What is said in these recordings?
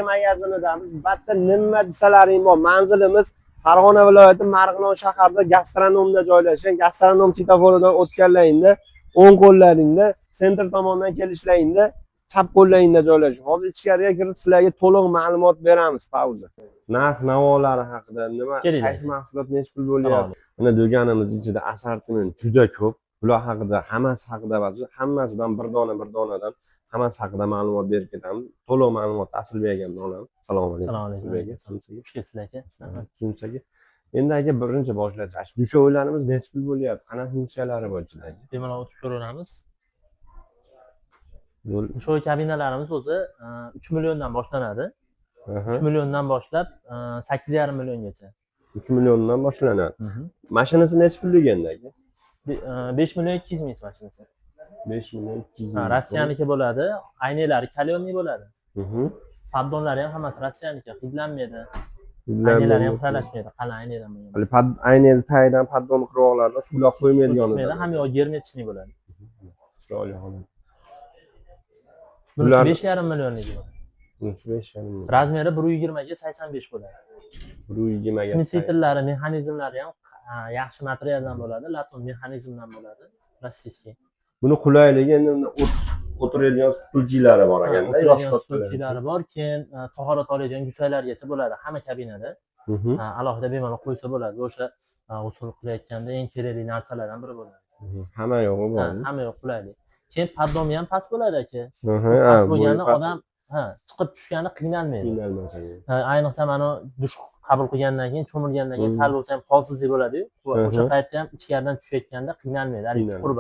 magazinidamiz. Batta nima desalaring bor. Manzilimiz Farg'ona viloyati Marg'ilon shahrida gastronomda joylashgan. Gastronom svetofordan o'tganlaringda o'ng qo'llaringda sentr tomondan kelishlaringda chap qo'llaringda joylashgan. Hozir ichkariga kirib sizlarga to'liq ma'lumot beramiz. Pauza. Narx-navolari haqida, nima, qaysi mahsulot necha pul bo'lyapti? Mana do'konimiz ichida assortiment juda ko'p. Bular haqida, hammasi haqida hammasidan bir donadan hammasi haqida ma'lumot berib ketamiz. To'liq ma'lumot Asilbek akamdan olamiz. Assalomu alaykum. Assalomu alaykum. Xush kelibsizlar aka. Tushunsaga. Endi aka birinchi boshlasak. Dushovlarimiz necha pul bo'lyapti? Qanaqa funksiyalari bor ichida? Bemalol o'tib ko'raveramiz. Dushoy kabinalarimiz o'zi 3 milliondan boshlanadi. 3 milliondan boshlab 8,5 milliongacha. 3 milliondan boshlanadi. Mashinasi necha pullik endi aka? 5 million 200 ming mashinasi. 5 million 200 ming. Rossiyaniki bo'ladi. Aynaklari kalyonli bo'ladi. Paddonlari ham hammasi rossiyaniki, hidlanmaydi. Aynalar ham xiralashmaydi, qalin aynadan bo'lgan. Hali aynani tagidan paddon qirg'oqlarida suvlab qo'ymaydiganidan. Ham yo'q, germetchniy bo'ladi. Chiroyli holat. Bular 5,5 millionligi bor. 5,5 million. Razmeri 120 ga 85 bo'ladi. 120 ga. Smesitillari, mexanizmlari ham yaxshi materialdan bo'ladi, laton mexanizmdan bo'ladi, rossiyskiy. Buni qulayligi endi o'tiradigan stulchilari bor ekanda, yoshqa stulchilari bor, keyin tahorat oladigan gusaylargacha bo'ladi hamma kabinada. Alohida bemalol qo'ysa bo'ladi. O'sha g'usl qilayotganda eng kerakli narsalardan biri bo'ladi. Hamma yo'g'i bor. Hamma yo'q qulaylik. Keyin paddomi ham past bo'ladi aka. Past bo'lganda odam chiqib tushganda qiynalmaydi. Ayniqsa mana dush qabul qilgandan keyin, cho'milgandan keyin sal bo'lsa ham holsizlik bo'ladi-yu. O'sha paytda ham ichkaridan tushayotganda qiynalmaydi, hali chuqur.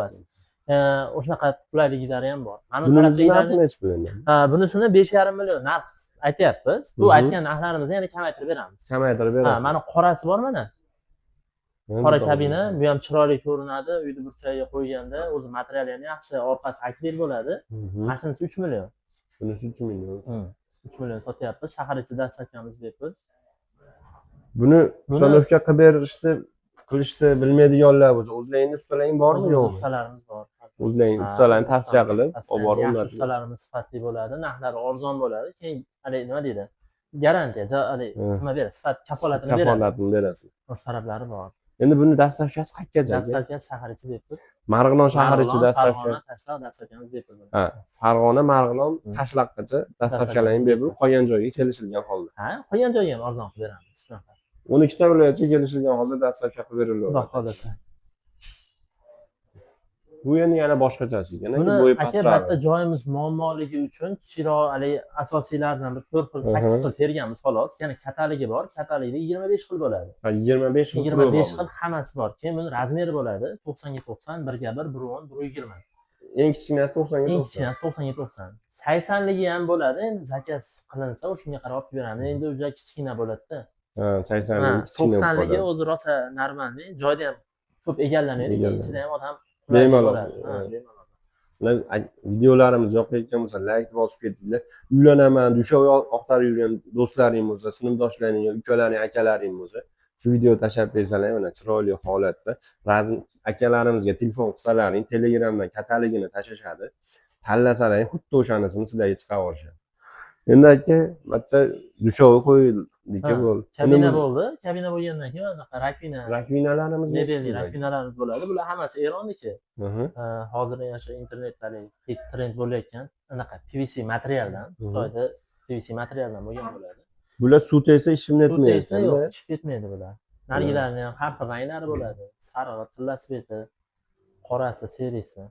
O'shunaqa qulayliklari ham bor. Bunisi narxi necha pul endi? Bunisini 5,5 million narx aytyapmiz. Bu aytgan narxlarimizni yana kamaytirib beramiz. Kamaytirib berasiz. Mana qorasi bor mana. Qora kabina, bu ham chiroyli ko'rinadi. Uyda burchagiga qo'yganda o'zi materiali ham yaxshi, orqasi akril bo'ladi. Mashinasi 3 million. Bunisi 3 million. 3 million sotyapmiz. Shahar ichida dastlabkamiz bepul. Buni ustalovka qilib berishni qilishni bilmaydiganlar bo'lsa, o'zlaringning ustalaring bormi yo'qmi? Ustalarimiz bor. O'zlaring ustalarni tavsiya qilib, olib borib ular. Ustalarimiz sifatli bo'ladi, narxlari arzon bo'ladi. Keyin nima deydi? Garantiya, nima berasiz? Sifat kafolatini berasiz. Kafolatini berasiz. O'sha taraflari bor. Endi buni dastlabkasi qayergacha? Dastlabkasi shahar ichi bepul. Marg'ilon shahar ichi dastlabki. Farg'ona, Tashlaq dastlabkamiz bepul bo'ladi. Ha, Farg'ona, Marg'ilon, Tashlaqgacha dastlabkalaring bepul, qolgan joyga kelishilgan holda. Ha, qolgan joyga ham arzon qilib beramiz. 12 ta viloyatga kelishilgan holda dastlabki qilib beriladi. Xudo xolasa. Bu endi yana boshqachasi ekan. Buni aka joyimiz muammoligi uchun kichikroq asosiylardan bir 4 xil, 8 xil terganmiz xolos. Yana kataligi bor. Kataligida 25 xil bo'ladi. Ha, 25 xil. 25 xil hammasi bor. Keyin buni razmeri bo'ladi. 90 ga 90, 1 ga 1, 110, 120. Eng kichkinasi 90 ga 90. Eng kichkinasi 90 ga 90. 80 ligi ham bo'ladi. Endi zakaz qilinsa o'shunga qarab olib beramiz. Endi u juda kichkina bo'ladi-da. Ha, 80 lik kichkina bo'ladi. 90 ligi o'zi rosa normalniy. Joyda ham ko'p egallanadi. Ichida ham odam bemalol. Videolarimiz yoqayotgan bo'lsa, like bosib ketinglar. Uylanaman, dushoy oqtarib yurgan do'stlaring bo'lsa, sinfdoshlaring, ukalaring, akalaring bo'lsa, shu video tashlab bersalar, mana chiroyli holatda razm akalarimizga telefon qilsalaring, Telegramdan kataligini tashashadi. Tanlasalaring, xuddi o'shanisini sizlarga chiqarib olishadi. Endi aka, bitta dushoy qo'yildik bo'ldi. Kabina bo'ldi. Kabina bo'lgandan keyin anaqa rakvinalarimiz mebelli rakvinalarimiz bo'ladi. Bular hammasi Eronniki. Hozir shu internetdagi trend bo'layotgan anaqa PVC materialdan, Xitoyda PVC materialdan bo'lgan bo'ladi. Bular suv tegsa ishim netmaydi. Suv tegsa yo'q, ishib ketmaydi bular. Narigilarning ham har xil ranglari bo'ladi. Sarig'i, tilla sveti, qorasi, serisi.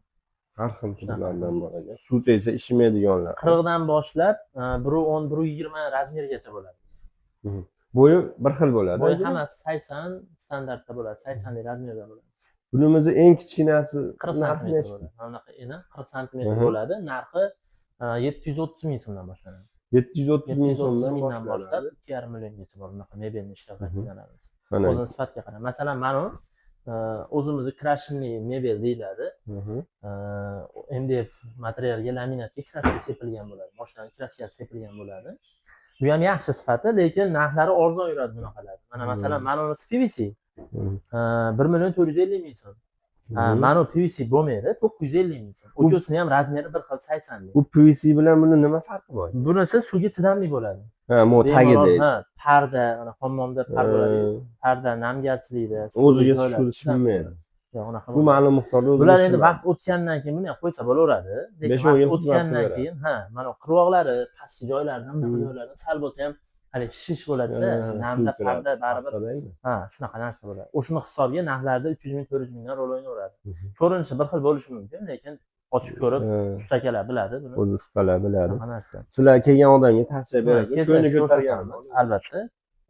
Har xil turlardan bor ekan. Suv tegsa ishimaydiganlar. 40 dan boshlab 110, 120 razmergacha bo'ladi. Bo'yi bir xil bo'ladi. Bo'yi hammasi 80 standartda bo'ladi, 80 lik razmerda bo'ladi. Bunimizni eng kichkinasi 40 sm bo'ladi. Bunaqa ena 40 sm bo'ladi. Narxi 730 ming so'mdan boshlanadi. 730 ming so'mdan boshlab 2,5 milliongacha bor bunaqa mebelni ishlab rakvinalarimiz. O'zini sifatiga qarab. Masalan, mana o'zimizni krashinli mebel deyiladi. MDF materialga laminatga kraska sepilgan bo'ladi. Boshdan kraska sepilgan bo'ladi. Bu ham yaxshi sifati, lekin narxlari arzon yuradi bunaqalar. Mana masalan, mana bunisi PVC. 1 million 450 ming so'm. Mana bu PVC bo'lmaydi, 950 ming so'm. O'chosini ham razmeri bir xil 80 ming. Bu PVC bilan buni nima farqi bor? Bunisi suvga chidamli bo'ladi. Ha, mo tagida. Ha, parda, mana hammomda parda bo'ladi. Parda namgarchilikda o'ziga tushilmaydi. Yo'q, unaqa. Bu ma'lum miqdorda o'ziga. Bular endi vaqt o'tgandan keyin buni ham qo'ysa bo'laveradi. Lekin vaqt o'tgandan keyin, mana qirg'oqlari, pastki joylardan, bunaqa joylardan sal bo'lsa ham hali shishish bo'ladi-da, namda parda baribir. Ha, shunaqa narsa bo'ladi. O'shuni hisobiga narxlarda 300 ming, 400 mingdan rol o'ynaveradi. Ko'rinishi bir xil bo'lishi mumkin, lekin ochib ko'rib, ustakalar biladi buni. O'zi ustalar biladi. Shunaqa narsa. Sizlar kelgan odamga tavsiya berasiz. Ko'ngli ko'targanmiz. Albatta,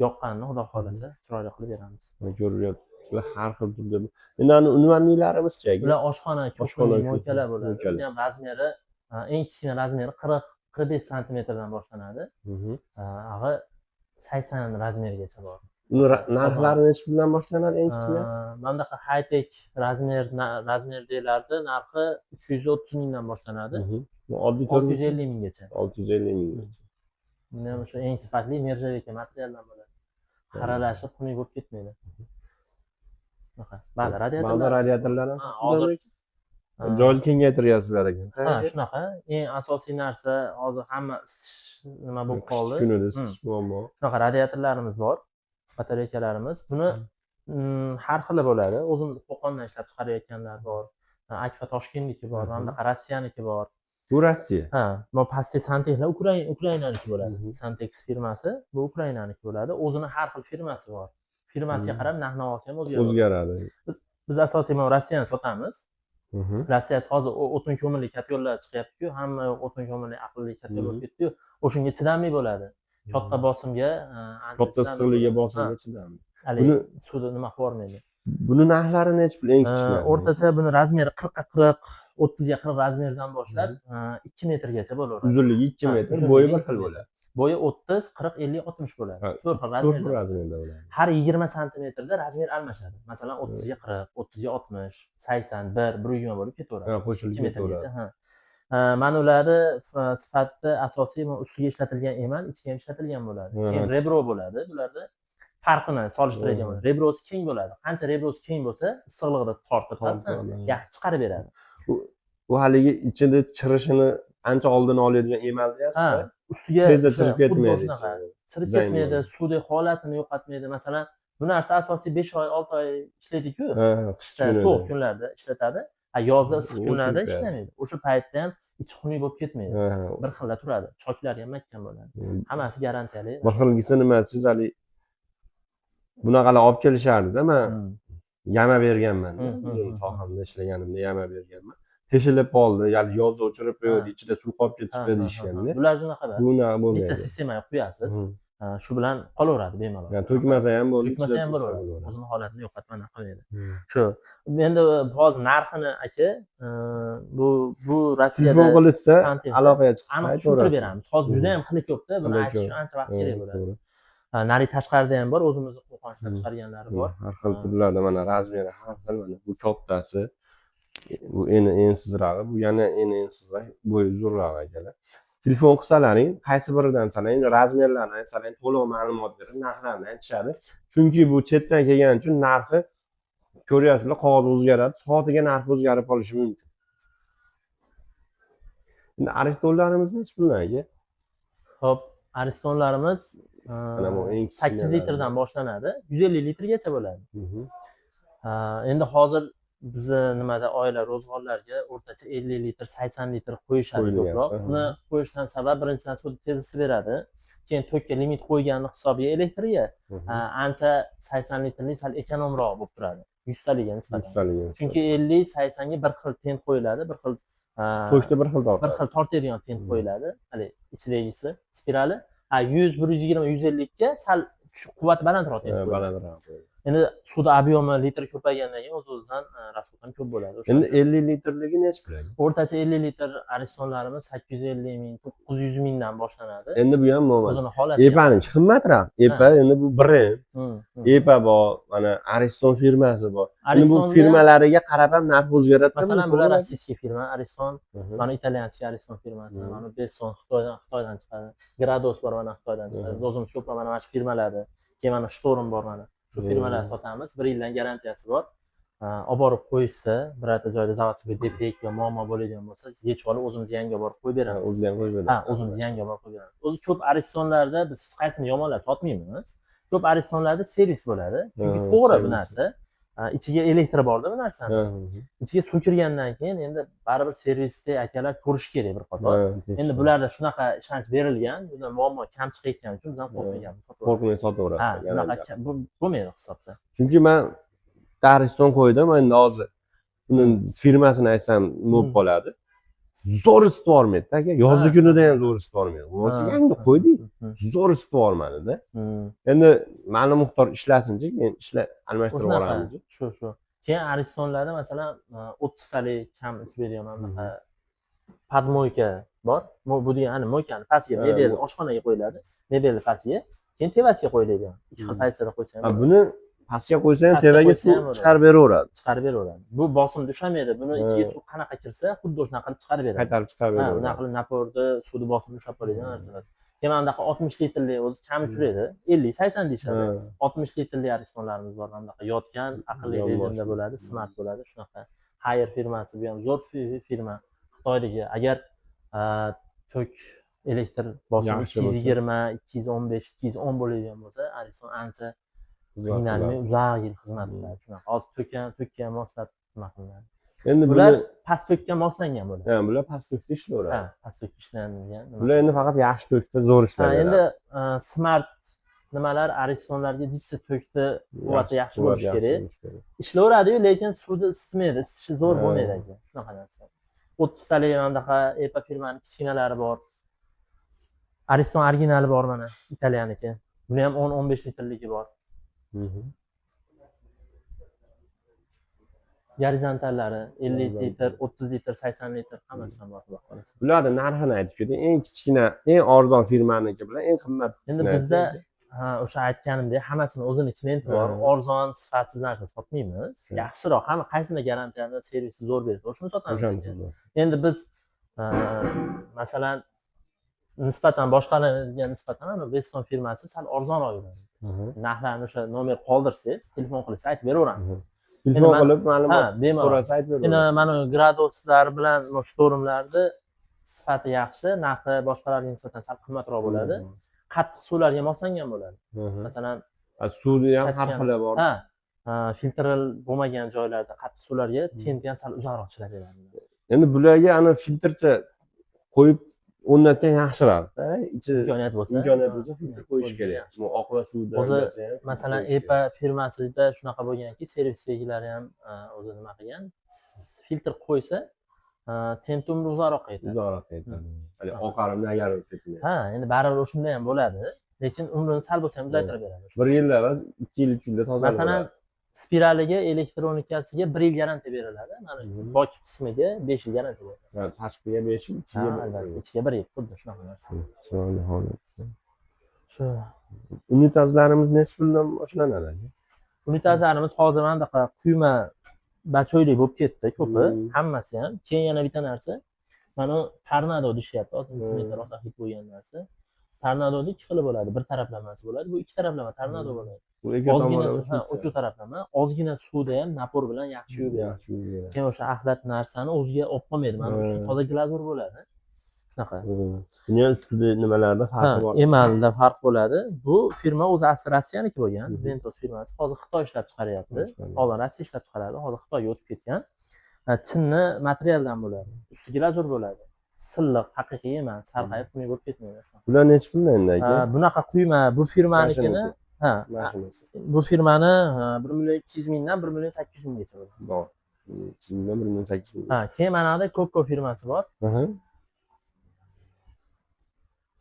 yoqqanini Xudo xolasa chiroyli qilib beramiz. Ko'ryapsizlar, har xil turda. Endi unvanliklarimizcha. Bular oshxona, ko'pchilik mo'ykalar bo'ladi. Buni ham razmeri, eng kichkina razmeri 40-45 santimetrdan boshlanadi. Ag'i 80 razmergacha bor. Uni narxlari necha puldan boshlanadi eng kichkinasi? Mana bunaqa high-tech razmer deyilardi, narxi 330 mingdan boshlanadi. Oddiy 650 minggacha. 650 minggacha. Buni ham o'sha eng sifatli nержавейка materialdan bo'ladi. Xaralashib, xunuk bo'lib ketmaydi. Bunaqa. Ba'zi radiatorlar ham hozir joyni kengaytiryapsizlar ekan. Ha, shunaqa. Eng asosiy narsa hozir hamma nima bo'lib qoldi. Kunida isitish muammo. Shunaqa radiatorlarimiz bor, batareykalarimiz. Buni har xili bo'ladi. O'zimiz Qo'qondan ishlab chiqarayotganlar bor. Akfa Toshkentniki bor, mana bunaqa Rossiyaniki bor. Bu Rossiya. Ha, bu pastki Santexlar Ukrainaniki bo'ladi. Santex firmasi bu Ukrainaniki bo'ladi. O'zini har xil firmasi bor. Firmasiga qarab narx-navosi ham o'zgaradi. Biz asosiy mana Rossiyani sotamiz. Rossiyasi hozir o'tin ko'mirli katyollar chiqyapti-ku, hamma o'tin ko'mirli aqlli katyol bo'lib ketdi-yu, o'shunga chidamli bo'ladi. Katta bosimga, katta issiqlikka bosimga chidamli. Buni suvda nima qilib yubormaydi. Buni narxlari necha pul eng kichkinasi? O'rtacha buni razmeri 40 ga 40, 30 ga 40 razmerdan boshlab 2 metrgacha bo'laveradi. Uzunligi 2 metr, bo'yi bir xil bo'ladi. Bo'yi 30, 40, 50, 60 bo'ladi. 4 xil razmerda bo'ladi. Har 20 santimetrda razmer almashadi. Masalan, 30 ga 40, 30 ga 60, 80, 120 bo'lib ketaveradi. Qo'shilib ketaveradi. Mana ularni sifatida asosiy ustiga ishlatilgan emas, ichiga ishlatilgan bo'ladi. Keyin rebro bo'ladi. Bularda farqini solishtiradigan bo'ladi. Rebrosi keng bo'ladi. Qancha rebrosi keng bo'lsa, issiqligini tortib pastdan yaxshi chiqarib beradi. U haligi ichida chirishini ancha oldini oladigan emal deyapsiz. Ustiga tezda chirib ketmaydi. Chirib ketmaydi, suvdek holatini yo'qotmaydi. Masalan, bu narsa asosiy 5 oy, 6 oy ishlaydi-ku. Qishda sovuq kunlarda ishlatadi. Yozda issiq kunlarda ishlamaydi. O'sha paytda ham ichi xunuk bo'lib ketmaydi. Bir xilda turadi. Choklari ham mahkam bo'ladi. Hammasi garantiyali. Bir xilgisi nima siz hali bunaqalar olib kelishardi-da, men yama berganman. O'zim sohamda ishlaganimda yama berganman. Teshilib qoldi, ya'ni yozda o'chirib qo'ydi, ichida suv qolib ketibdi deyishganda. Bular shunaqa emas. Bu nima bo'lmaydi. Bitta sistemaga quyasiz. Shu bilan qolaveradi bemalol. Ya'ni to'kmasa ham bo'ladi. To'kmasa ham bo'laveradi. O'zini holatini yo'qotmay qilmaydi. Shu. Endi hozir narxini aka, bu Rossiyada telefon qilishsa aloqaga chiqsa aniq tushuntirib beramiz. Hozir juda ham xili ko'pda, buni aytish ancha vaqt kerak bo'ladi. Nari tashqarida ham bor, o'zimizni Qo'qon ishlab chiqarganlari bor. Har xil turlarda mana razmeri har xil, mana bu kattasi, bu ensizrog'i, bu yana ensizroq, bo'yi uzunroq akalar. Telefon qilsalaring, qaysi biridan salang, razmerlarni aytsalang, to'liq ma'lumot berib, narxlarni aytishadi. Chunki bu chetdan kelgani uchun narxi ko'ryapsizlar, qog'oz o'zgaradi, soatiga narx o'zgarib qolishi mumkin. Endi aristonlarimiz necha puldan aka? Xo'p, aristonlarimiz 8 litrdan boshlanadi, 150 litrgacha bo'ladi. Endi hozir bizni nimada oila ro'zg'orlarga o'rtacha 50 litr, 80 litr qo'yishadi ko'proq. Buni qo'yishdan sabab birinchidan suvni tez isitib beradi. Keyin to'kka limit qo'yganni hisobiga elektriga ancha 80 litrlik sal ekonomroq bo'lib turadi. 100 taliga nisbatan. Chunki 50, 80 ga bir xil tent qo'yiladi, bir xil qo'shda bir xil tortadi. Bir xil tortadigan tent qo'yiladi. Hali ichidagisi spirali 100, 120, 150 ga sal quvvati balandroq tent qo'yiladi. Balandroq. Endi suvda obyomi litr ko'paygandan keyin o'z-o'zidan rasxod ham ko'p bo'ladi. Endi 50 litrligi necha pul? O'rtacha 50 litr aristonlarimiz 850 ming, 900 mingdan boshlanadi. Endi bu ham mo'min. O'zini holati. Epa'ning qimmatroq. Epa endi bu brend. Epa bor, mana Ariston firmasi bor. Endi bu firmalariga qarab ham narx o'zgaradi. Masalan, bular rossiyskiy firma, Ariston, mana italyanskiy Ariston firmasi, mana Besson Xitoydan chiqadi. Grados bor, mana Xitoydan chiqadi. O'zimiz ko'proq mana shu firmalarni, keyin mana Shtorm bor mana. Shu firmalar sotamiz. 1 yildan garantiyasi bor. olib borib qo'yishsa, birorta joyda zavodskiy defekt yo muammo bo'ladigan bo'lsa, yechib olib o'zimiz yangi olib borib qo'yib beramiz. O'zida ham qo'yib beradi. Ha, o'zimiz yangi olib borib qo'yib beramiz. O'zi ko'p aristonlarda biz hech qaysini yomonlab sotmaymiz. Ko'p aristonlarda servis bo'ladi. Chunki to'g'ri bu narsa. Ichiga elektri borda bu narsani. Ichiga suv kirgandan keyin endi baribir servisda akalar ko'rish kerak bir qator. Endi bularda shunaqa ishonch berilgan, bundan muammo kam chiqayotgani uchun biz ham qo'rqmayapmiz. Qo'rqmay sotaverasiz. Ha, bunaqa bo'lmaydi hisobda. Chunki men Ariston qo'ydim endi hozir. Uni firmasini aytsam nima bo'ladi? Zo'r isitvormaydi aka. Yozgi kunida ham zo'r isitvormaydi. Bo'lsa yangi qo'ydik. Zo'r isitvormadi-da. Endi ma'lum miqdor ishlasinchi, keyin almashtirib yuboramiz. Shu. Keyin aristonlarda masalan 30 talik kam uchraydigan bunaqa podmoyka bor. Bu degani moykani pastiga mebel oshxonaga qo'yiladi. Mebelni pastiga, keyin tevasiga qo'yiladigan. Ikki xil pozitsiyada qo'ysa ham. Buni pastga qo'ysa ham tevaga suv chiqarib beraveradi. Chiqarib beraveradi. Bu bosim tushamaydi. Buni ichiga suv qanaqa kirsa, xuddi o'shanaqa qilib chiqarib beradi. Qaytarib chiqarib beradi. Bunaqa qilib naporni, suvni bosimini ushlab qoladigan narsalar. Keyin bunaqa 60 litrli o'zi kam uchraydi. 50-80 deyishadi. 60 litrli aristonlarimiz bor. Bunaqa yotgan, aqlli rejimda bo'ladi, smart bo'ladi. Shunaqa Haier firmasi bu ham zo'r firma. Xitoydagi agar tok elektr bosimi 220, 215, 210 bo'ladigan bo'lsa, ariston ancha qiynalmay uzoq yil xizmat qiladi. Shunaqa tokka moslab nima qilinadi. Endi bular past tokka moslangan bo'ladi. Ha, bular past tokka ishlayveradi. Ha, past tokka ishlangan. Bular endi faqat yaxshi tokkda zo'r ishlaydi. Ha, endi smart nimalar aristonlarga jicha tokkda quvvati yaxshi bo'lishi kerak. Ishlayveradi-yu, lekin suvni isitmaydi, isitishi zo'r bo'lmaydi aka. Shunaqa narsa. 30 talik bunaqa EPA firmani kichkinalari bor. Ariston originali bor mana, italyaniki. Buni ham 10-15 litrligi bor. Gorizontallari 50 litr, 30 litr, 80 litr hammasidan bor xudo qolsa. Bularning narxini aytib bering. Eng kichkina, eng arzon firmaniki bilan eng qimmat. Endi bizda o'sha aytganimdek hammasini o'zini klienti bor. Arzon, sifatsiz narsa sotmaymiz. Yaxshiroq, hamma qaysini garantiyani, servisi zo'r bersa, o'shani sotamiz. Endi biz masalan nisbatan boshqalarga nisbatan Weston firmasi sal arzonroq yuradi. Narxlarni o'sha nomer qoldirsangiz, telefon qilib aytib beraveramiz. Telefon qilib ma'lumot so'rasa aytib beraveramiz. Endi mana graduslar bilan shturmlarni sifati yaxshi, narxi boshqalarga nisbatan sal qimmatroq bo'ladi. Qattiq suvlarga moslangan bo'ladi. Masalan, suvni ham har xili bor. Ha, filtr bo'lmagan joylarda qattiq suvlarga tenti ham sal uzoqroq ishlab beradi. Endi bularga ana filtrcha qo'yib o'rnatgan yaxshiroq-da. Imkoniyat bo'lsa filtr qo'yish kerak. Bu oqva suvda. O'zi masalan EPA firmasida shunaqa bo'lganki, servisdagilari ham o'zi nima qilgan, filtr qo'ysa, tent umri uzoqroq ketadi. Hali oqarimni agar ketmaydi. Ha, endi baribir o'shunda ham bo'ladi, lekin umrini sal bo'lsa ham uzaytirib beradi. 1 yilda emas, 2 yil ichida tozalab. Masalan, spiraliga, elektronikasiga 1 yil garantiya beriladi. Mana bok qismiga 5 yil garantiya beriladi. Tashqiga 5 yil, ichiga 1 yil, xuddi shunaqa narsa. Chiroyli holat. Shu unitazlarimiz necha puldan boshlanadi? Unitazlarimiz hozir mana bunaqa quyma bachoylik bo'lib ketdi ko'pi, hammasi ham. Keyin yana bitta narsa, mana tornado deyapti, metr osahlik bo'lgan narsa. Tornadoda 2 xil bo'ladi, bir taraflamasi bo'ladi, bu 2 taraflama tornado bo'ladi. Bu ikki tomonlama, uch taraflama, ozgina suvda ham napor bilan yaxshi yuvib beradi. Keyin o'sha axlat narsani o'ziga olib qolmaydi. Mana usti toza glazur bo'ladi. Shunaqa. Buni ustida nimalarda farqi bor? Emalda farq bo'ladi. Bu firma o'zi asli Rossiyaniki bo'lgan, Ventos firmasi. Hozir Xitoy ishlab chiqaryapti. Oldin Rossiya ishlab chiqaradi, hozir Xitoyga o'tib ketgan. Chinni materialdan bo'ladi. Usti glazur bo'ladi. Silliq, haqiqiy emas, sarg'ayib qunday bo'lib ketmaydi. Bular necha puldan endi aka? Bunaqa quyma, bu firmanikini, bu firmani 1.200.000 dan 1.800.000 gacha bo'ladi. Bor. 200.000 dan 1.800.000. Keyin mana bu Coco firmasi bor.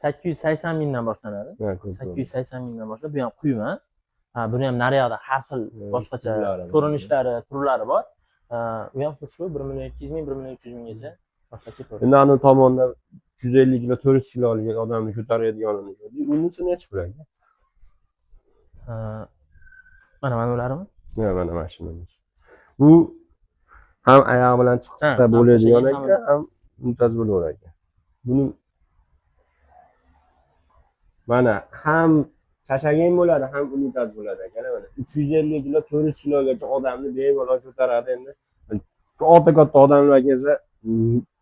880.000 dan boshlanadi. 880.000 dan boshlab, bu ham quyma. Buni ham naryoqda har xil boshqacha ko'rinishlari, turlari bor. U ham shu 1.200.000, 1.300.000 gacha. Endi ana tomonda 150 kilo, 400 kilolik odamni ko'taradiganini ko'rdik. Unisi necha pul aka? Mana ularmi? Yo'q, mana mashinamiz. Bu ham oyoq bilan chiqsa bo'ladigan ekan, ham muntaz bo'laver ekan. Buni mana ham Chashagin bo'ladi, ham unitaz bo'ladi ekan. Mana 350 kilo, 400 kilogacha odamni bemalol ko'taradi endi. Katta odamlar kelsa,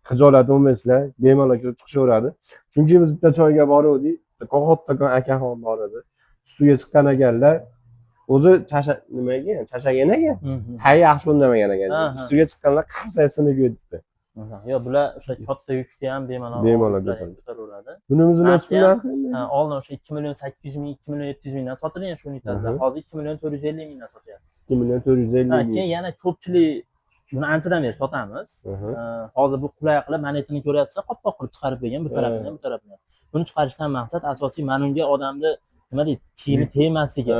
xijolat bo'lmaysizlar, bemalol kirib chiqishaveradi. Chunki biz bitta choyga bordik, katta akaxon bor edi. Ustiga chiqqan ekanlar. O'zi nimaga? Chashagan ekan. Hay yaxshi o'ynamagan ekan. Ustiga chiqqanlar qarsasini ko'tdi. Yo'q, bular o'sha katta yukni ham bemalol ko'taraveradi. Bunimizni nechta narxi? Oldin o'sha 2 million 800 ming, 2 million 700 mingdan sotilgan shu unitazlar. Hozir 2 million 450 mingdan sotyapti. 2 million 450 ming. Keyin yana ko'pchilik buni anchadan beri sotamiz. Hozir bu qulay qilib manetini ko'ryapsizlar, qop-qop qilib chiqarib qo'ygan bu tarafini ham, bu tarafini ham. Buni chiqarishdan maqsad asosiy mana unga odamni nima deydi, kiyimi tegmasligi,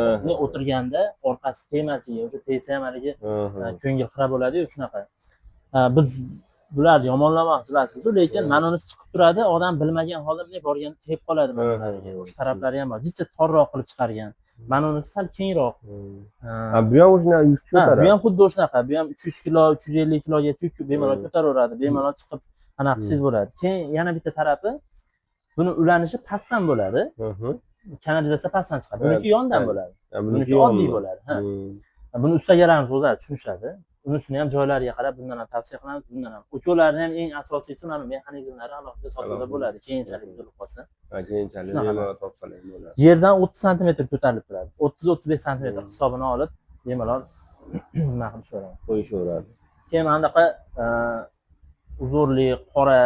o'tirganda orqasi tegmasligi, o'sha tegsa ham haligi ko'ngil xira bo'ladi-yu, shunaqa. Biz bularni yomonlamoqchi bilasiz, lekin mana unisi chiqib turadi, odam bilmagan holda bunday borganda tegib qoladi mana ularga. O'sha taraflari ham bor. Jicha torroq qilib chiqargan. Mana unisi sal kengroq. Bu ham o'shana yuk ko'taradi. Bu ham xuddi o'shanaqa. Bu ham 300 kilo, 350 kilogacha yuk bemalol ko'taraveradi, bemalol chiqib anaqasiz bo'ladi. Keyin yana bitta tarafi buni ulanishi pastdan bo'ladi. Kanalizatsiya pastdan chiqadi. Buniki yondan bo'ladi. Buniki oddiy bo'ladi. Buni ustagalarimiz o'zlari tushunishadi. Unisini ham joylariga qarab bundan ham tavsiya qilamiz, bundan ham. Ucholarni ham eng asosiysi mana mexanizmlari alohida sotuvda bo'ladi. Keyinchalik bo'lib qolsa. Keyinchalik bemalol topsalar bo'ladi. Yerdan 30 sm ko'tarilib turadi. 30-35 sm hisobini olib bemalol nima qilib so'rayman. Qo'yishaveradi. Keyin mana bunaqa uzurli, qora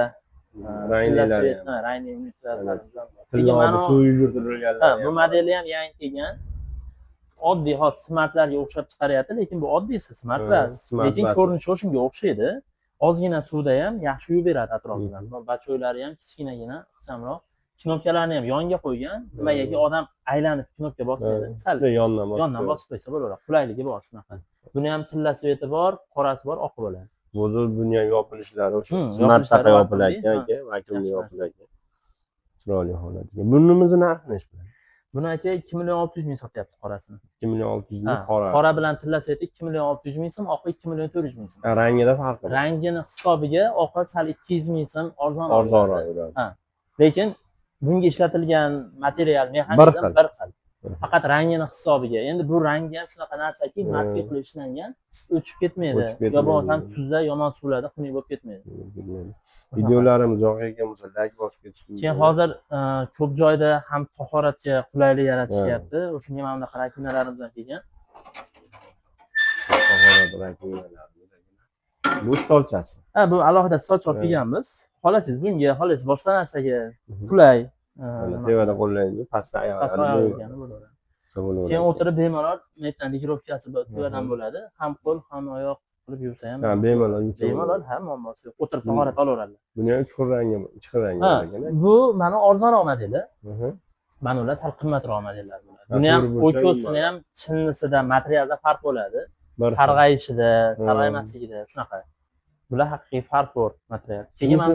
ranglar, rangli unitazlar. Keyin mana suv yugurtirilganlar. Bu modeli ham yangi kelgan. Oddiy hozir smartlarga o'xshab chiqaryapti, lekin bu oddiysi smartlar. Lekin ko'rinishi o'shunga o'xshaydi. Ozgina suvda ham yaxshi yuvib beradi atrofidan. Bachoylari ham kichkinagina, ixchamroq. Knopkalarni ham yonga qo'ygan. Nimagaki odam aylanib knopka bosmaydi. Sal yondan bosib qo'ysa bo'laveradi. Qulayligi bor shunaqa. Buni ham tilla sveti bor, qorasi bor, oqi bo'ladi. Bozor dunyo yopilishlari o'sha smartlarga yopilarkan, vakuumga yopilarkan. Chiroyli holatga. Bunimizni narxi nechta? Buni aka 2 million 600 ming sotyapti qorasini. 2 million 600 ming qorasi. Qora bilan tilla sveti 2 million 600 ming so'm, oqi 2 million 400 ming so'm. Rangida farqi bor. Rangini hisobiga oqi sal 200 ming so'm arzonroq yuradi. Lekin bunga ishlatilgan material mexanizm bir xil. Faqat rangini hisobiga. Endi bu rangi ham shunaqa narsaki, matli qilib ishlangan, o'chib ketmaydi. Yo bo'lmasa tuzda yomon suvlarda xunuk bo'lib ketmaydi. Videolarimiz yoqaga bo'lsa like bosib ketish mumkin. Keyin hozir ko'p joyda ham tahoratga qulaylik yaratishyapti. O'shunga mana bunaqa rakinalarimiz ham kelgan. Tahorat rakinalarimiz. Bu stolchasi. Bu alohida stolcha olib kelganmiz. Xolasiz bunga, xolasiz boshqa narsaga qulay. Tevada qo'llaymiz, pastda oyoqlari. Keyin o'tirib bemalol metanligirovkasi tevadan bo'ladi. Ham qo'l, ham oyoq qilib yursa ham. Bemalol yursa. Bemalol ham muammosi yo'q. O'tirib tahorat olaveradi. Buni ham uch xil rangi ekan. Bu mana arzonroq modeli. Mana ular sal qimmatroq modellar bo'ladi. Buni ham o'kosini ham chinnisida, materialda farq bo'ladi. Sarg'ayishida, sarg'aymasligida shunaqa. Bular haqiqiy farfor material. Keyin mana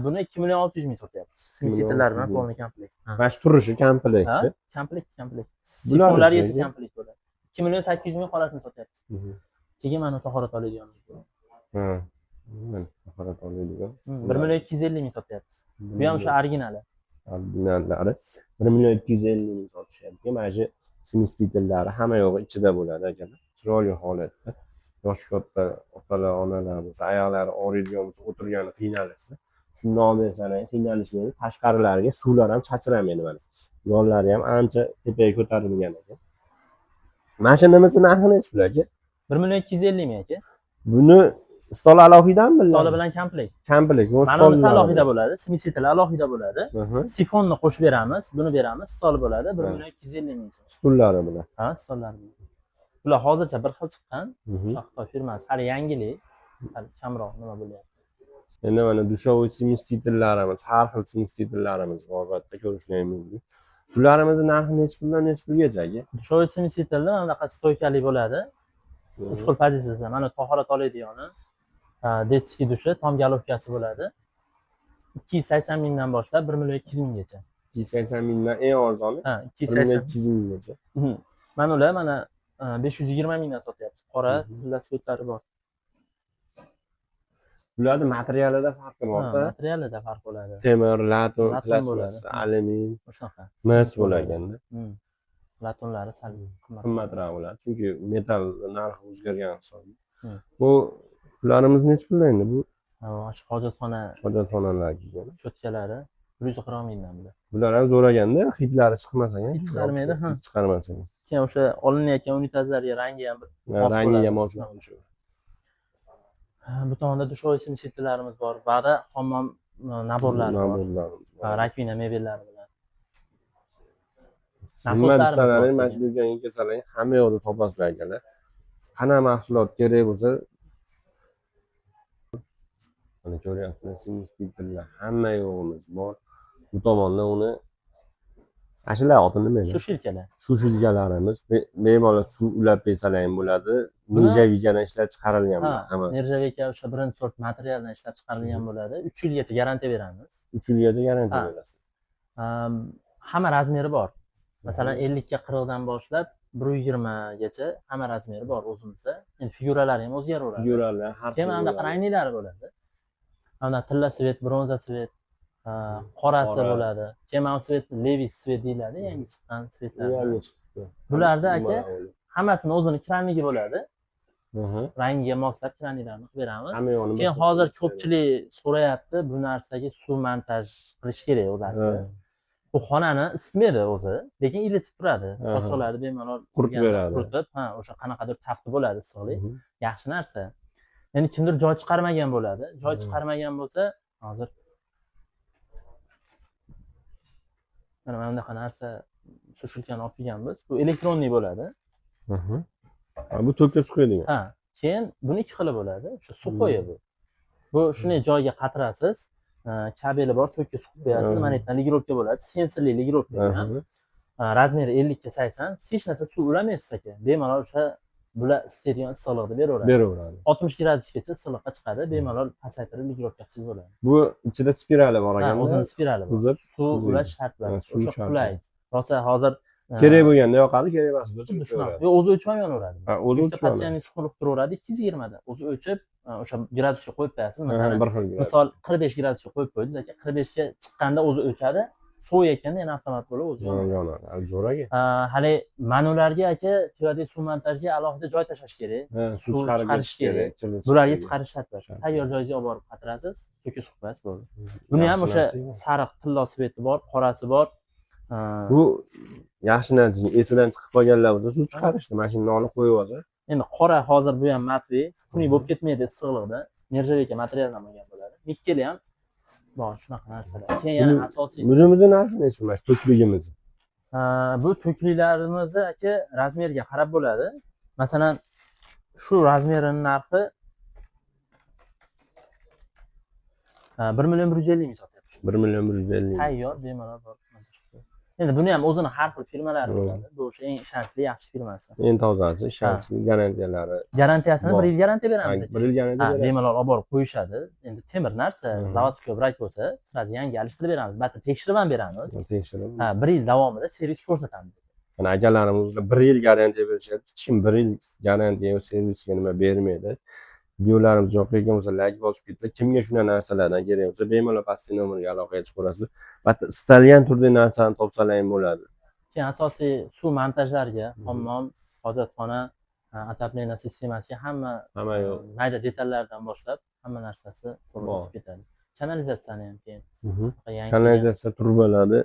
buni 2 million 600 ming sotyapmiz. Simsitlari bilan polni komplekt. Mana shu turishi komplekt. Komplekt. Sifonlar yetib komplekt bo'ladi. 2 million 800 ming qolasini sotyapmiz. Keyin mana tahorat oladiganimiz bor. Tahorat oladigan. 1 million 250 ming sotyapmiz. Bu ham o'sha originali. Originallari 1 million 250 ming sotishyapti. Mana shu simsitillari hamma yo'g'i ichida bo'ladi akalar. Chiroyli holatda. Yosh katta otalar, onalar bo'lsa, oyoqlari og'riydigan bo'lsa, o'tirgani qiynalsa, shunday olmaysalar, qiynalishmaydi. Tashqarilariga suvlar ham chachiramaydi mana. Yo'llari ham ancha tepaga ko'tarilgan ekan. Mashinamizning narxi nechi pul aka? 1 million 250 ming aka. Buni stol alohidanmi? Stoli bilan komplekt. Komplekt. Mana bunisi alohida bo'ladi, simsitlar alohida bo'ladi. Sifonni qo'shib beramiz, buni beramiz, stol bo'ladi, 1 million 250 ming. Stullari bilan. Stollari bilan. Bular hozircha bir xil chiqqan. Xitoy firmasi, hali yangilik, hali kamroq nima bo'lyapti. Endi mana dushovoy simsitlarimiz, har xil simsitlarimiz bor, albatta ko'rishlar mumkin. Bularimizni narxi necha puldan necha pulgacha aka? Dushovoy simsitlar mana bunaqa stoykali bo'ladi. 3 xil pozitsiyada, mana tahorat oladigani, detskiy dushi, tom galovkasi bo'ladi. 280 mingdan boshlab 1 million 200 minggacha. 280 mingdan eng arzoni? 280 minggacha. Mana ular mana 520 mingdan sotyapti. Qora tilla svetlari bor. Bularni materialida farqi Ha, borda. materialida farq bo'ladi. Temir, laton, Laton plastmas, bo'ladi. alyumin, O'shanaqa. mis bo'laganda Latonlari sal qimmat. qimmatroq bo'ladi. Chunki metall narxi o'zgargan hisob. Hmm. Bu pullarimiz necha pulda endi bu? Shu hojatxona Hojatxonalarga. cho'tkalari 140 mingdan bular. Bular ham zo'raganda, hidlari chiqmasa ham. Hid chiqarmaydi, ha. Hid chiqarmasa ham. Keyin o'sha olinayotgan unitazlarga rangi ham bir Rangiga moslab shu. bu tomonda dushovoy simsitlarimiz bor. Ba'da hammom naborlari bor. Rakvina mebellari bilan. Nima desalaring, mana shu do'konga kelsalaring, hamma yoqda topasizlar akalar. Qanaqa mahsulot kerak bo'lsa, mana ko'ryapsizlar, simsitlar hamma yo'g'imiz bor. Bu tomondan uni ashular oti nima edi? Sushilkalar. Sushilkalarimiz bemalol suv ulab bersalar ham bo'ladi. Nirjavigadan ishlab chiqarilgan Ha, hammasi. nirjavika o'sha birinchi sort materialdan ishlab chiqarilgan bo'ladi. 3 yilgacha garantiya beramiz. 3 yilgacha garantiya berasiz. Hamma razmeri bor. Masalan 50 ga 40 dan boshlab 120 gacha hamma razmeri bor o'zimizda. Endi figuralari ham o'zgaraveradi. Figuralar har Keyin mana bunaqa ranglilari bo'ladi. Mana tilla svet, bronza svet, qorasi bo'ladi. Keyin mana svet levis svet deyiladi, yangi chiqqan svetlar. Yangi chiqdi. Bularda aka hammasini o'zini kranligi bo'ladi. Rangiga moslab kranliklarni qilib beramiz. Keyin hozir ko'pchilik so'rayapti, bu narsaga suv montaj qilish kerak o'zasi. Bu xonani isitmaydi o'zi, lekin iletib turadi. Sochiqlarni bemalol quritib beradi. Quritib, o'sha qanaqadir tafti bo'ladi issiqlik. Yaxshi narsa. Endi kimdir joy chiqarmagan bo'ladi. Joy chiqarmagan bo'lsa, hozir mana bunaqa narsa sushilkani olib kelganmiz. Bu elektronniy bo'ladi. Bu to'kka suv quyadigan. Ha, keyin buni ikki xili bo'ladi. O'sha suxoya bu. Bu shunday joyga qatirasiz, kabeli bor, to'kka suv qo'yasiz. Mana yerdan ligirovka bo'ladi, sensorli ligirovka bilan. Razmeri 50 ga 80, hech narsa suv ulamaysiz aka. Bemalol o'sha bular isitadigan issiqlikni beraveradi. 60 gradusgacha issiqlikqa chiqadi, bemalol pasaytirib ligirovka qilsangiz bo'ladi. Bu ichida spirali bor ekan. O'zini spirali bor. Suv ulash shart emas. O'sha qulay. Rosa hozir kerak bo'lganda yoqadi, kerak emas bo'lsa chiqaveradi. O'zi o'chib ham yonaveradi. O'zi o'chib yonaveradi. Postoyanniy suqilib turaveradi 220 da. O'zi o'chib, o'sha gradusga qo'yib qo'yasiz. Masalan, 1 xil gradus. misol 45 gradusga qo'yib qo'ydingiz aka, 45 ga chiqqanda o'zi o'chadi. Soviyotganda yana avtomat bo'lib o'zi yonadi. Zo'r aka. Hali manularga aka, tivada suv montajga alohida joy tashlash kerak. Suv chiqarish kerak. Bularga chiqarish shart emas. Tayyor joyga olib borib qatirasiz, to'kka suv qo'yasiz bo'ldi. Buni ham o'sha sariq tillo sveti bor, qorasi bor. Bu yaxshi narsa. Esidan chiqib qolganlar bo'lsa, suv chiqarishdi, mashinani olib qo'yib olsa. Endi qora hozir bu ham matvi, xunuk bo'lib ketmaydi issiqlikda. Nirjavika materialdan bo'lgan bo'ladi. Nikkeli ham bor shunaqa narsalar. Keyin yana asosiy Bunimizni narxi necha mana shu to'kligimiz? Bu to'kliklarimizni aka razmeriga qarab bo'ladi. Masalan, shu razmerining narxi 1.150 ming sotyapmiz. 1.150 Tayyor bemalol bor. Endi buni ham o'zini har xil firmalari bo'ladi. Bu o'sha eng ishonchli yaxshi firmasi. Eng tozasi, ishonchli, garantiyalari. Garantiyasini 1 yil garantiya beramiz. 1 yil garantiya beramiz. Bemalol olib borib qo'yishadi. Endi temir narsa, zavodskiy brak bo'lsa, sразу yangi alishtirib beramiz. Battar tekshirib ham beramiz. Tekshirib. 1 yil davomida servis ko'rsatamiz. Mana akalarimiz 1 yil garantiya berishadi. Hech kim 1 yil garantiya yo'q servisga nima bermaydi. Videolarimiz yoqayotgan bo'lsa like bosib ketsa, kimga shunaqa narsalardan kerak bo'lsa, bemalol pastki nomerga aloqaga chiqaverasiz. Batda istalgan turdagi narsani topsalar ham bo'ladi. Keyin asosiy suv montajlariga, hammom, hojatxona, отопление sistemasiga hamma yo'q. mayda detallardan boshlab hamma narsasi to'g'ri ketadi. Kanalizatsiyani ham keyin. Kanalizatsiya turbalari.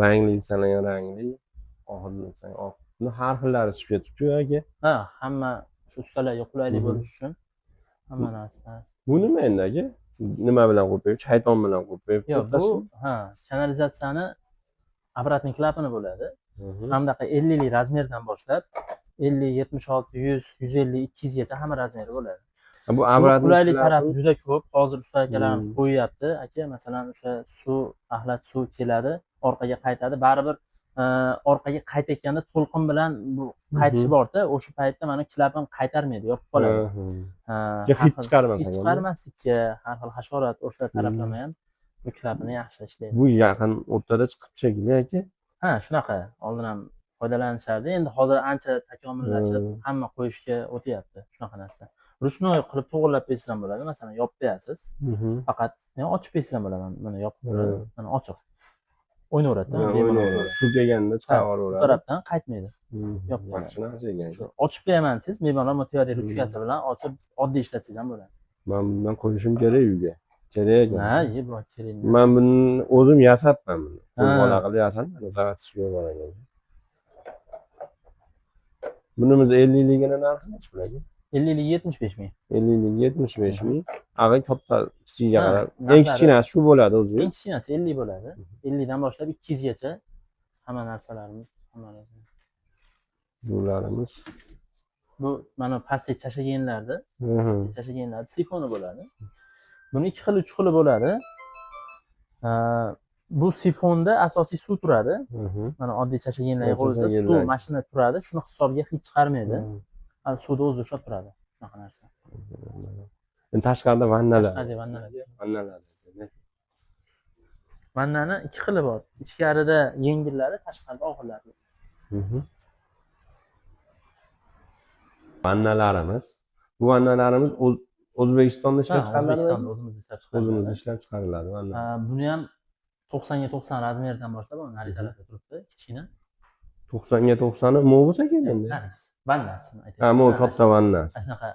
Rangli desalar rangli, oq desalar oq. Buni har xillari chiqib ketibdi aka. Hamma shu ustalarga qulaylik bo'lishi uchun hamma narsa. Bu nima endi aka? Nima bilan qo'yib, shayton bilan qo'yib. Yo'q, bu kanalizatsiyani обратный klapani bo'ladi. Hamdaqa 50 lik razmerdan boshlab 50, 76, 100, 150, 200 gacha hamma razmeri bo'ladi. Bu обратный qulaylik tarafi juda ko'p. Hozir usta akalarimiz qo'yyapti. Aka, masalan, o'sha suv, axlat suv keladi, orqaga qaytadi. Baribir orqaga qaytayotganda to'lqin bilan bu qaytishi bor-da, o'sha paytda mana klapani qaytarmaydi, yopib qoladi. Hid chiqarmas. Hid chiqarmaslikka har xil hasharot o'sha taraflama ham bu klapani yaxshi ishlaydi. Bu yaqin o'rtada chiqibdi shekilli aka. Shunaqa. Oldin ham foydalanishardi. Endi hozir ancha takomillashib, hamma qo'yishga o'tyapti shunaqa narsa. ruchnoy qilib to'g'irlab bersangiz ham bo'ladi. Masalan, yopib berasiz. Faqat ochib bersangiz ham bo'ladi. Mana yopib turadi. Mana ochiq. O'ynaveradi. Suv kelganda chiqaraveradi. Bu tarafdan qaytmaydi. Yopib Yaxshi narsa ekan. Ochib beraman siz, bemalol material ruchkasi bilan ochib oddiy ishlatsangiz ham bo'ladi. Men bundan qo'yishim kerak uyga. Kerak. Ha, bu kerak. Men buni o'zim yasabman buni. Qo'lbola qilib yasadim, zavatishga borgan. Bunimiz 50 ligini narxi necha bo'ladi? 50 lik 75 ming. 50 lik 75 ming. Ag'ay katta kichigiga qarab. Eng kichkinasi shu bo'ladi o'zi. Eng kichkinasi 50 bo'ladi. 50 dan boshlab 200 gacha hamma narsalarimiz, hammalari. Bularimiz. Bu mana pastga chashaganlarda, chashaganlarda sifoni bo'ladi. Buni 2 xil, 3 xili bo'ladi. Bu sifonda asosiy suv turadi. Mana oddiy chashaganlarga qo'ysa suv mashina turadi, shuni hisobiga hech chiqarmaydi. Suvda o'zi ushlab turadi. Shunaqa narsa. Endi tashqarida vannalar. Tashqarida vannalar. Vannalar. Vannani 2 xili bor. Ichkarida yengillari, tashqarida og'irlari. Vannalarimiz. Bu vannalarimiz O'zbekistonda ishlab chiqariladi. O'zbekistonda o'zimiz ishlab chiqariladi. O'zimiz ishlab chiqariladi vanna. Buni ham 90 ga 90 razmerdan boshlab xaritalarda turibdi, kichkina. 90 ga 90 mo bo'lsa kerak endi. Vannasini aytayapman. Ha, mo katta vannasi. Shunaqa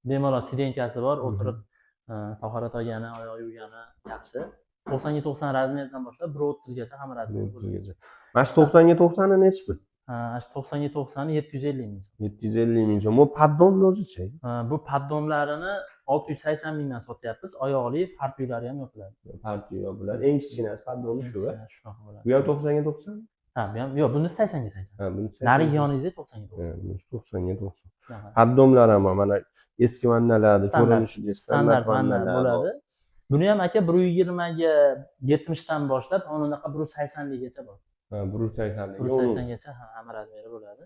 bemalol sidenkasi bor, o'tirib tahorat olgani, oyoq yuvgani yaxshi. 90 ga 90 razmerdan boshlab 1.30 gacha hamma razmer bo'ladi. Mana shu 90 ga 90 nechi pul? Shu 90 ga 90 750 ming. 750 ming so'm. Bu paddonni o'zichi? Bu paddonlarini 680 mingdan sotyapmiz. Oyoqli fartuylari ham yopiladi. Fartuy yopiladi. Eng kichkinasi paddoni shu. Shunaqa bo'ladi. Bu ham 90 ga 90? Ha, bu ham yo'q, buni 80 ga 80. Ha, buni 80. Narigi yoningizda 90 ga 90. Ha, buni 90 ga 90. Paddonlar ham mana eski vannalarda ko'rinishida standart vannalar bo'ladi. Buni ham aka 120 ga 70 dan boshlab unaqa 180 ligacha bor. Ha, 180 lik. 180 gacha hamma razmeri bo'ladi.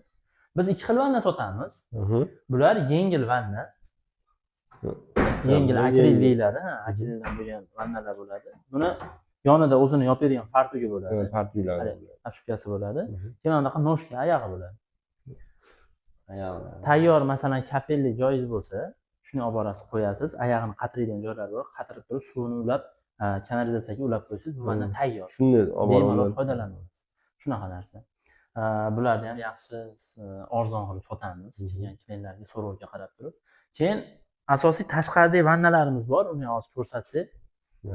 Biz 2 xil vanna sotamiz. Bular yengil vanna. Yengil akril deyiladi, akrildan bo'lgan vannalar bo'ladi. Buni yonida o'zini yopib bergan fartugi bo'ladi. Fartuglar. Apshukasi bo'ladi. Keyin anaqa noshli oyog'i bo'ladi. Tayyor masalan kafelli joyingiz bo'lsa, shuni olib borasiz, qo'yasiz, oyog'ini qatiradigan joylari bor, qatirib turib suvini ulab, kanalizatsiyaga ulab qo'yasiz, bu vanna tayyor. Shuni olib bemalol foydalanasiz. Shunaqa narsa. Bularni ham yaxshi arzon qilib sotamiz, kelgan klientlarga so'rovga qarab turib. Keyin asosiy tashqaridagi vannalarimiz bor, uni hozir ko'rsatsak.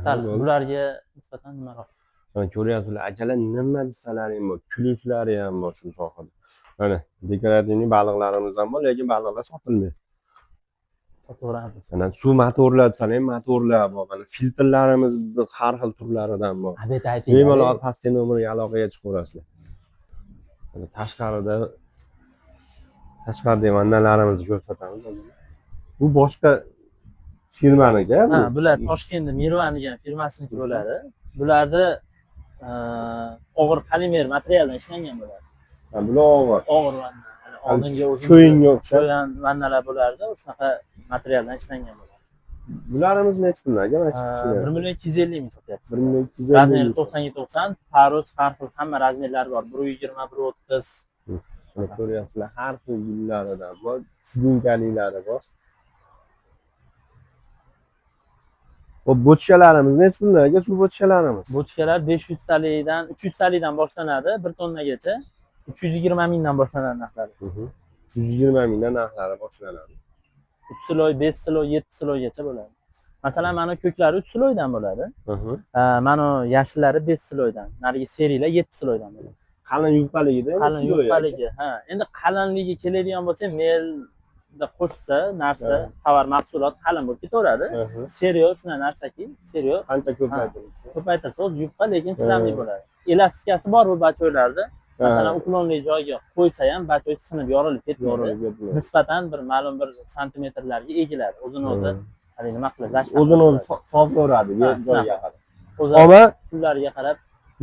Sal bularga nisbatan nimaroq. Mana ko'ryapsizlar, akalar nima desalaring bor, kulishlari ham bor shu sohada. Mana dekorativniy baliqlarimiz ham bor, lekin baliqlar sotilmaydi. Sotaveramiz. Mana suv motorlar desalar ham motorlar bor. Mana filtrlarimiz har xil turlaridan bor. Bemalol pastki nomerga aloqaga chiqaverasizlar. Mana tashqaridagi vannalarimizni ko'rsatamiz. Bu boshqa firmaniki. Ha, bular Toshkentda Mirvan degan firmasiniki bo'ladi. Bularda og'ir polimer materialdan ishlangan bo'ladi. Ha, bular og'ir vanna. Oldingi cho'yinga o'xshab vannalar bo'lardi, o'shunaqa materialdan ishlangan bo'ladi. Bularimiz necha pullarga? Mana shu 1 million 250 ming sotyapti. 1 million 250 razmeri 90 ga 90, parus har xil hamma razmerlari bor. 120, 130. Shuni ko'ryapsizlar, har xil gullaridan bor, sidinkaliklari bor. O bochkalarimiz necha pullarga suv bochkalarimiz? Bochkalar 500 talikdan 300 talikdan boshlanadi, 1 tonnagacha. 320 mingdan boshlanadi narxlari. 320 mingdan narxlari boshlanadi. 3 siloy, 5 siloy, 7 siloygacha bo'ladi. Masalan, mana ko'klari 3 siloydan bo'ladi. Mana yashillari 5 siloydan, narigi seriyalar 7 siloydan bo'ladi. Qalin yupqaligida, qalin yupqaligi. Ha, endi qalinligi keladigan bo'lsa, melda qo'shsa narsa, tovar mahsulot qalin bo'lib ketaveradi. Seriyo shunday narsaki, seriyo qancha ko'paytirsa, ko'paytirsa o'zi yupqa, lekin chidamli bo'ladi. Elastikasi bor bu bachoylarda. Masalan, uklonli joyga qo'ysa ham bachoy sinib, yorilib ketmaydi. Nisbatan bir ma'lum bir santimetrlarga egiladi. O'zini o'zi, hali nima qiladi? O'zini o'zi sozloradi joyiga qarab. O'zi pullariga qarab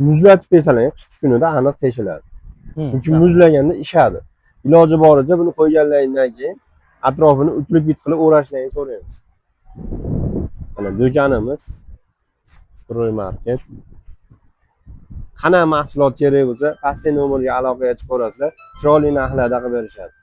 muzlatib bersalar, qish kunida aniq teshiladi. Chunki muzlaganda ishadi. Iloji boricha buni qo'yganlaringdan keyin atrofini utlib bitqilib o'rashlarini so'raymiz. Mana do'konimiz Stroy Market. Qana mahsulot kerak bo'lsa, pastki nomerga aloqaga chiqaverasizlar. Chiroyli narxlarda qilib berishadi.